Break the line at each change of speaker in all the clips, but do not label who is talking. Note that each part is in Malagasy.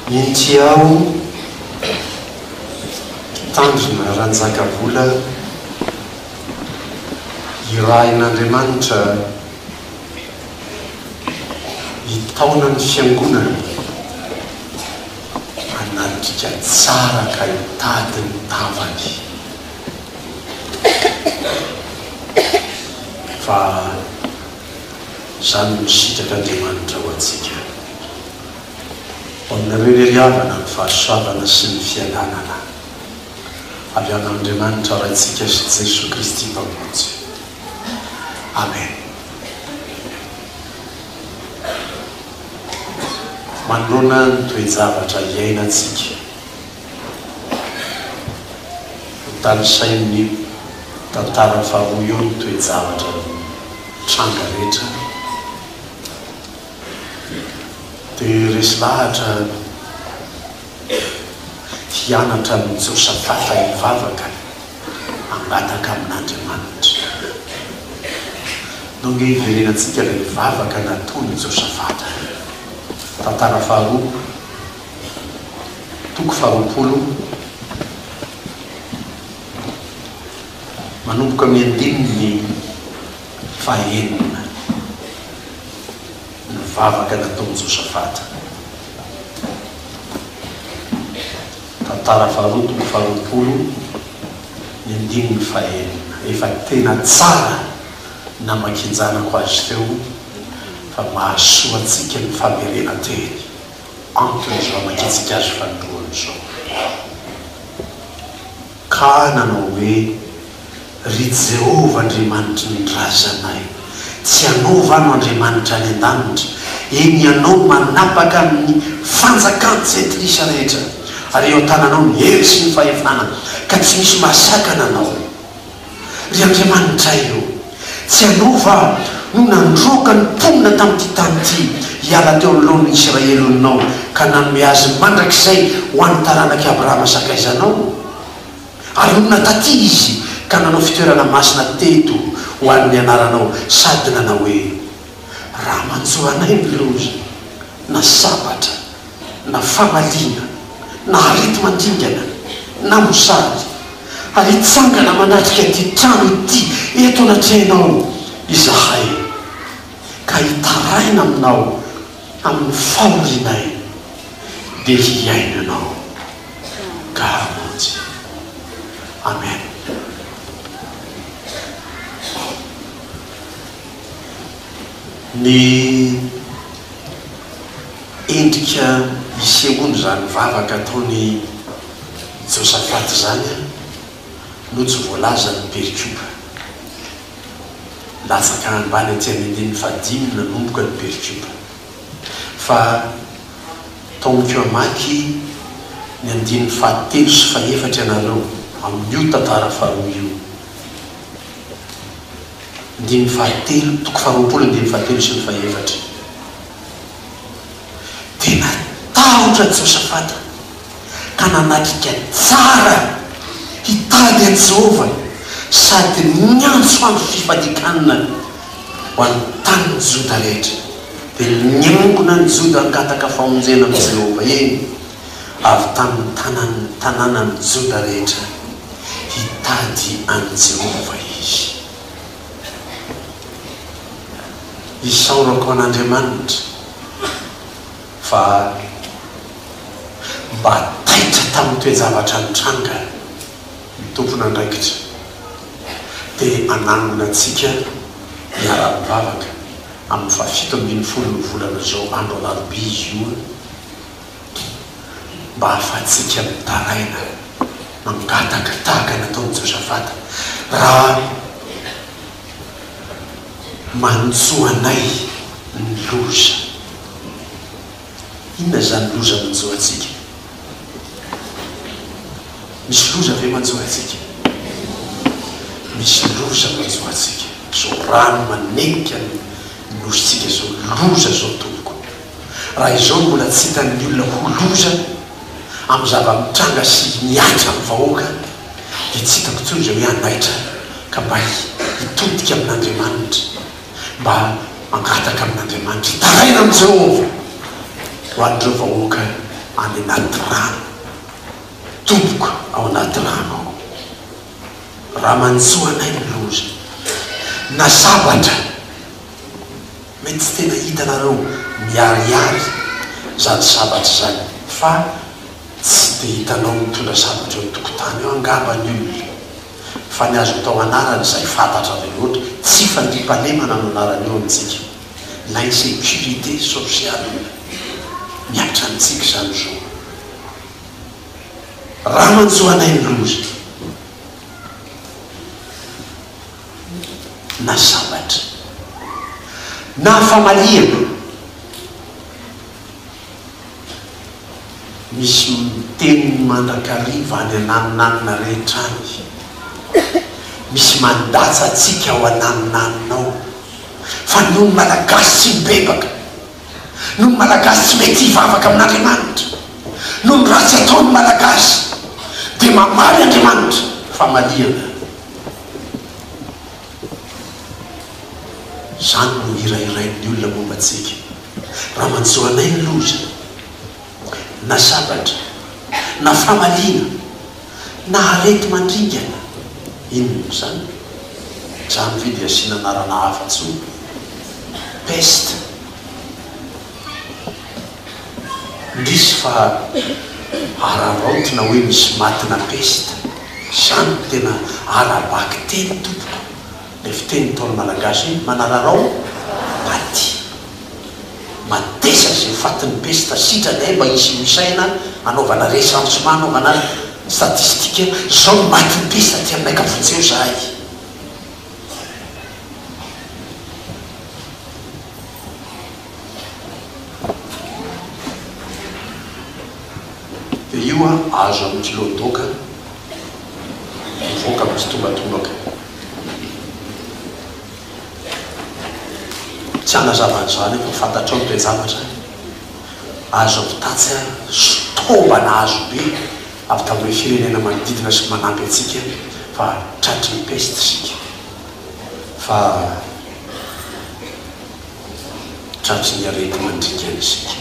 Mintiao tandrina ranjakavola irain'Andriamanitra hitaona ny fiangonana anatrika tsara ka hitady ny tavany fa zany misitraka Andriamanitra ho antsika aminareo riavana ny fahasoavana sy ny fiadanana avy amin'Andriamanitra raintsika sy Jesosy Kristy mpamonjy. Amen. Manoloana ny toe-javatra iainantsika tanisain'ny tantara faharoa eo ny toe-javatra tranga rehetra dia resy lahatra hianatra ny Josafata hivavaka angataka amin'Andriamanitra. No ny hiverenantsika ilay hivavaka nataony Josafata. Tantara faharoa toko faharoapolo manomboka amin'ny andininy fahaenina ny vavaka nataony Josafata. Tantara faharoa toko faharoapolo ny andininy fahaenina. Efa tena tsara namakinjanako azy teo fa mahasoa antsika ny famerenanteny antony zao makitsika azy fandroany zao ka nanao hoe ry Jehova Andriamanitra ny razanay, tsy anaova ano Andriamanitra any an-danitra, eny ianao manapaka amin'ny fanjakan-tsentrisa rehetra ary eo an-tananao ny hery sy ny fahefinana ka tsy misy masaka nanao. Ry Andriamanitra io tsy anaova no nandroka ny mponina tamin'ity tany ity hiala teo alohan'ny Israely oninao ka nanome azy mandrakizay ho an'ny taranak'i Abrahama sakaizanao ary olona taty izy ka nanao fitoerana masina teto ho an'ny anaranao sady nanao hoe raha manjoanay ny loza na sabatra na famalina na arety mandingana na mosary ary hitsangana manatrika ty trano ity eto anatrehanao izahay ka hitaraina aminao amin'ny faholinay dia hiainanao ka hamonjy. Amen. Ny endrika isehoany zany vavaka ataony Josafata zany no tsy voalaza ny perikuba latsaka ambany aty amin'ny andininy fahadimy nanomboka ny perikuba fa taoniko amaky ny andininy fahatelo sy faefatra ianareo amin'io tantara faharoa io. Andininy fahatelo toko faharoapolo andininy fahatelo sy ny faefatra dia natahotra Josafata ka nanatrika tsara hitady an'i Jehova sady niantso amin'ny fifadikanana ho an'ny tanin'ny Joda rehetra dia niangona ny Joda angataka famonjena amin'ny Jehova eny avy tamin'ny tanànan'ny Joda rehetra hitady an'i Jehova izy. Isaorako an'Andriamanitra fa mba taitra tamin'ny toe-javatra ny tranga ny tompona andraikitra dia ananona antsika miara-mivavaka amin'ny fahafito ambin'ny folo ny volana zao andro alarobia izy io mba hahafahantsika mitaraina mangataka tahaka nataony Josafata raha manjoanay ny loza. Inona zany loza manjoantsika? Misy loza ve manjoantsika? Misy loza manjoantsika. Zao rano manenika ny lozitsika zao loza zao tompoko. Raha izao mbola tsy hitan'ny olona ho loza amin'ny zava-mitranga sy miatra amin'ny vahoaka dia tsy hitako tsony zao hoe anaitra ka mba hitodika amin'Andriamanitra mba angataka amin'Andriamanitra hitaraina amin'izao ho an'ireo vahoaka any anaty rano toboka ao anaty rano ao raha manjoanay ny loza na sabatra mety tsy tena hitanareo miariary zany sabatra zany fa tsy de hitanao mitondra sabatra eo tokotany eo angambany io fa ny azo atao anarany zay fantatra ve loatra tsy fandrimpalemana no anarany eo amintsika l'insécurité sociale miatra amintsika zany zao raha manjoanay ny loza na sabatra na famaliana misy miteny mandrakariva any ananinanina rehetra any misy mandatsa atsika ao ananinanina fa noho ny malagasy tsy mibebaka noho ny malagasy tsy mety hivavaka amin'Andriamanitra noho ny ratsy ataony malagasy dia mamaly Andriamanitra famaliana zany no irairain'ny olona momba atsika raha manjoanay ny loza na sabatra na famaliana na arety mandringana inona zany za mividy asiana anarana hafa-tso peste ndrisy fa araraotina hoe misy matina peste zany tena arabaky teny tompoko le fiteny taony malagasy manararao maty matesa zay fatin'ny peste sitrany mba isy misaina anaovana recensement anaovana statistique zao matin'ny peste ty aminay kafotseo zahay de io azo amin'ny kilodoka mivoaka misy tombatombaka tsy anazavan'izany fa fantatrao ny toejavatra azo avitatsy tombana azo be avy tamin'hoe firenena manodidina sy manampy atsika fa tratry ny peste sika fa tratry ny arety mandringana isika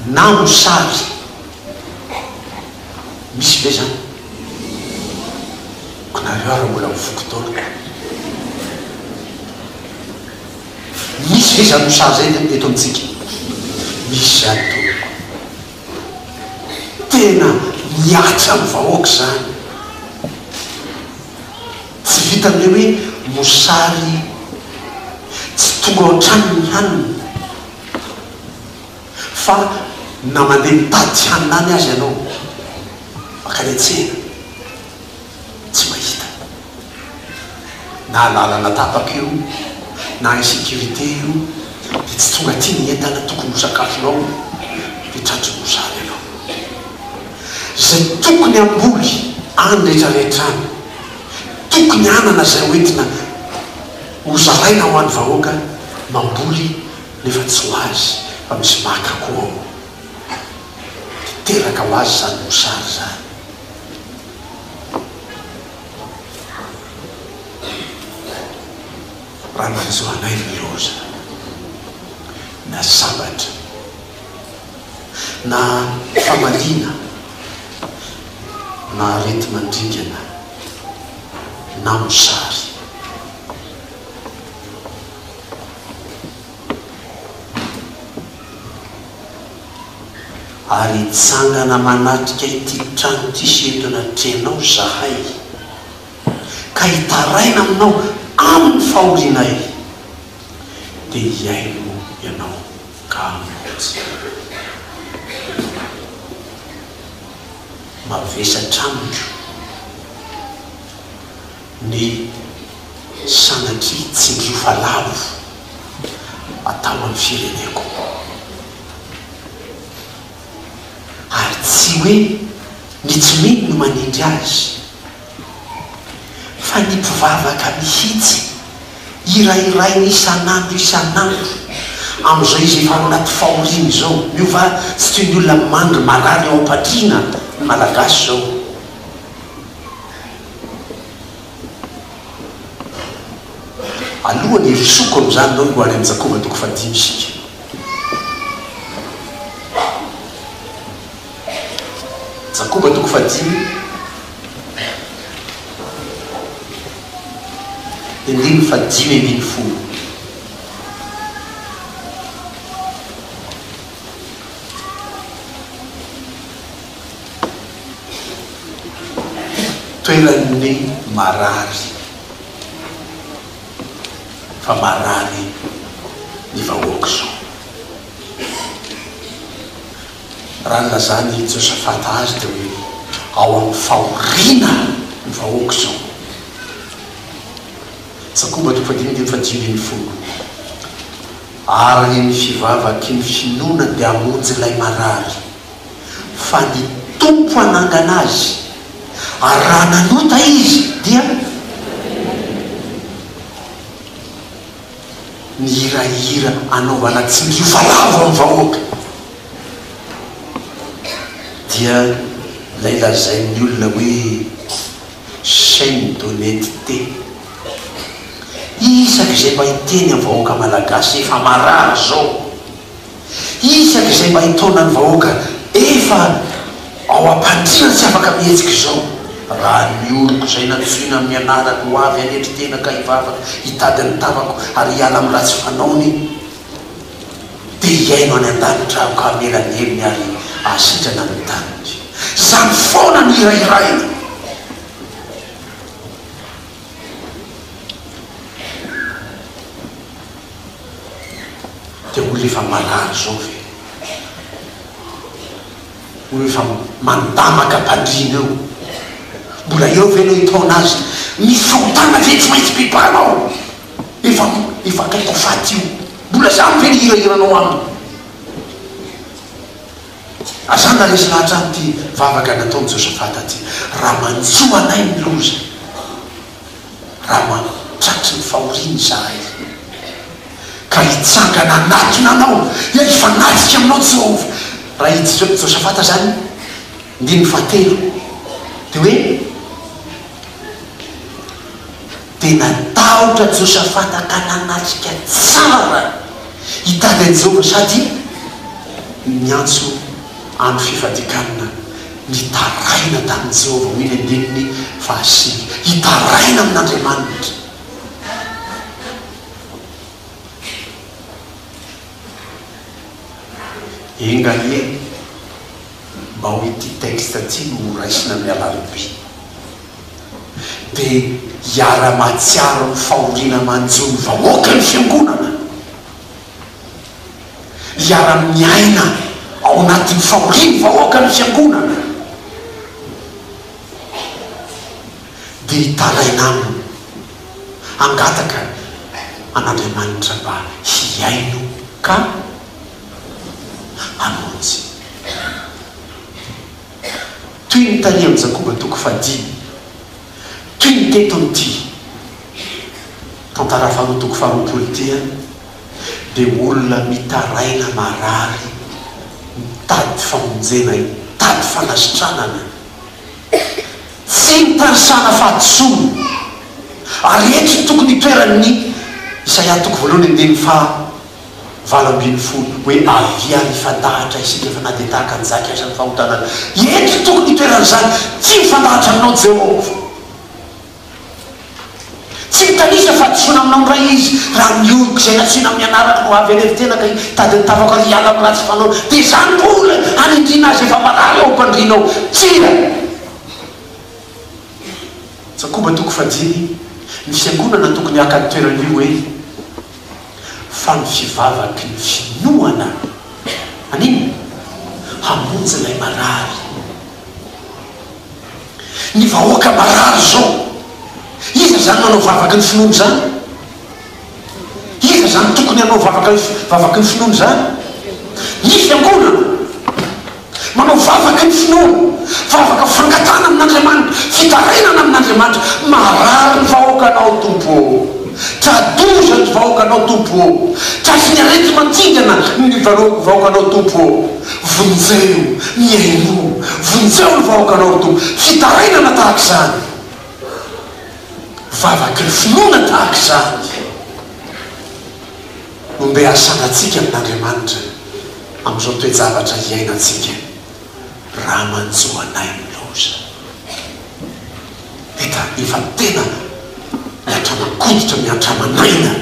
na mosary misy be zany konareo ara mbola mivokotona misy ve zany mosary zay eto amitsika misy zany to tena miatra amin'ny vahoaka zany tsy vitan'le hoe mosary tsy tonga ao an-tranony haniny fa na mandeha mitady haninany azy ianao makaletsena tsy mahita na lalana tapaka io na insécurité io de tsy tonga ty ny entana tokony ho sakafonao de tratry ny mosary anao zay tokony amboly any rehetrarehetrany tokony anana zay hoentina hozaraina ho any vahoaka mamboly nefa tsy ho azy fa misy makako ao de teraka ho azy zany mosary zany raha manjoanay ny loza na sabatra na famaliana na arety mandringana na mosary ary tsangana manatrika ity trano ty sento anatrenao zahay ka hitaraina aminao amin'ny fahorinay de hiaino ianao ka amotsy mavesatramiko ny sanatry tsindriofalavo atao amin'ny fireneko ary tsy hoe ny tsy mino no manindry azy fa ny mpivavaka mihitsy irairainy isan'andro am'izao izy efa ao anaty fahoriny zao miova tsy toy ny olona mandry marary ao ampatrina ny malagasy zao alohany erisoko am'izany nao hoany amin'ny Jakova toko 5 isika Jakoba toko fadimy indimy fadimy ambiny folo. toeran'ny marary fa marary ny vahoaka zao raha nylazany Josafata azy dia hoe ao amin'ny fahoriana ny vahoaka zao. Jakoba toko fadimy dia fadimy folo. Ary ny fivavaky ny finoana dia hamonjy ilay marary fa ny tompo anangana azy ary raha nanota izy dia ny hirahira anaovana tsingifa lavo amin'ny vahoaka dia ilay lazain'ny olona hoe chaîne d'honnêteté. Isaky izay mba hiteny amin'ny vahoaka malagasy efa marary zao, isaky izay mba hitaona ny vahoaka efa ao am-pandriana tsy afaka mihetsika zao, raha ny oloko izay natsoina amin'ny anarako ho avy anetry tena ka hivavaka hitady ny tavako ary hiala amin'ny ratsy fanaony dia hiaino any an-danitra aho ka melanelony ary asitrana ny taniny. Zany foana ny hirahiraina. dia olo efa marary zao ve, olo efa mandamaka mpandrina eo, mbola eo ve anao hitaona azy misy fahotana ve tsy maintsy bebanao efa akaiko faty io, mbola zany ve ny hirahiranao aminy. Azany na resy lahatra any ty vavaka nataony Josafata ty, raha manjoa anay ny loza, raha matratry ny fahoriny zahay ka hitsangana anatona anao ia hifanatsika aminao Jehova. Raha ity Josafata zany ndiny fahatelo dia hoe tena tahotra Josafata ka nanatrika tsara hitady an'i Jehova sady miantso andro fifadikanina nitaraina tamin'i Jehova hoy ny andininy fahasiny, hitaraina amin'Andriamanitra. Enganie mba ho ity texte ty no raisina amin'ny alalobe dia hiara-matsiaro ny fahoriana manjo ny vahoaka ny fiangonana, hiara-miaina ao anatin'ny fahoriany vahoaka ny fiangonana dia hitaraina aminy angataka an'Andriamanitra mba hiaino ka hamonjy. Toy ny tany amin'ny Jakoba toko fadimy, toy ny tetony ty tantara faharoa toko faharoapolo ty dia olona mitaraina marary, mitady famonjena, mitady fanasitranana, tsy mitarisana fahatsono ary eto tokony hitoeran'ny Isaia toko voalohany andiny valo ambin'ny folo hoe avia mifandahatra isika efa na dia tahaka an'izaka asan'ny fahotanana. Eto tokony hitoeran'izany, tsy mifandahatra aminao Jehova, tsy mitanisa fahatsoana aminao ray izy raha mioriko izay natsoina amin'ny anarako no avy alevi tena ka hitady ny tavako ary hiala amin'ny ratsy fanao dia zany mbola hanindrina azy efa marary ao mpandrinao tsira. Jakoba toko fadimy, ny fiangonana tokony haka ny toeran'io hoe fa ny fivavaky ny finoana aniny hamonjy ilay marary. Ny vahoaka marary zao, iza zany manao vavaky ny finoana zany? Iza zany tokony hanao vavaky ny finoana zany? Ny fiangonana manao vavaky ny finoana, vavaka fangatana amin'Andriamanitra, fitarainana amin'Andriamanitra. Marary ny vahoakanao tompo, tradoza ny vahoakanao tompo, trasy ny arety mantsingana ny vahoakanao tompo, vonjeo miaino, vonjeo ny vahoakanao tompo, fitarainana tahaka izany, vavaky ny finoana tahaka izany. Nombe asanatsika amin'Andriamanitra amin'izao toe-javatra hiainantsika. raha manjoanay miloza hita efa tena miatramakoditra miatramanaina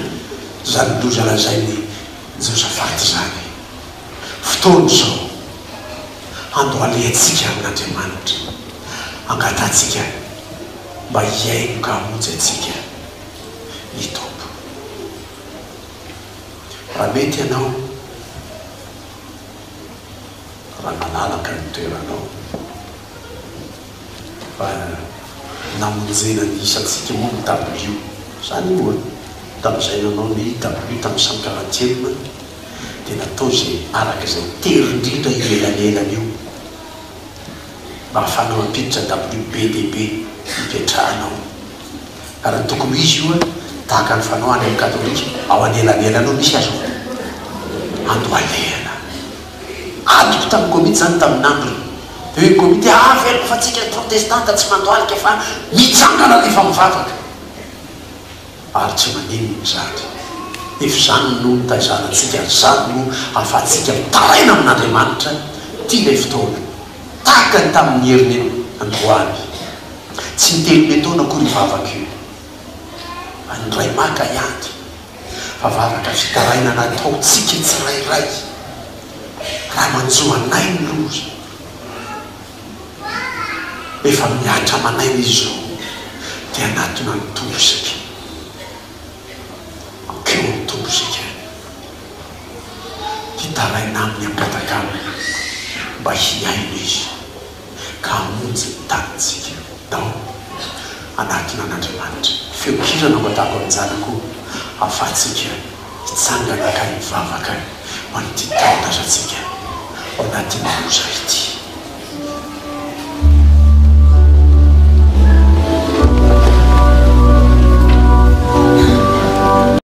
zany loza lazay ny Josaphaty zany fotoana zao ando aleantsika amin'Andriamanitra angatatsika mba hiaino ka hamonjy atsika ny Tompo. Raha mety ianao raha malalaka ny toeranao fa namonjena ny isatsika moa ny W zany moa tamin'izay nanao ny W tamin'ny 140 dia natao zay araka izay tery indrindra ilelanelana io mba hafanao ampiditra WBDB ipetrahanao ary tokony izy io tahaka ny fanao any amin'ny katolika ao anelanelana ao misy azo ando alehana atoko tamin'ny komity zany tamin'ny andro hoe komity veloko fa tsika protestanta tsy mandoalika fa mitsangana rehefa mivavaka ary tsy manino zany efa zany no taizanantsika zany no ahafahantsika mitaraina amin'Andriamanitra tia ilay fotoana tahaka ny tamin'ny herin'ny androany tsy nitelo metaona koa ry vavaka io andray maka iandry fa vavaka fitaraina nataotsika tsirairay raha manjoanay ny loza efa miatra manaina izy zao dia anatona ny tobosika ankeo ny tobosika hitaraina amin'ny ampatakamy mba hiaina izy ka hamonjy ny tanitsika dao anatona an'Andriamanitra feokirana ho atako amin'izany koa ahafahantsika hitsangana ka hivavaka ho an'ity taondrazatsika ao anatin'ny loza ity.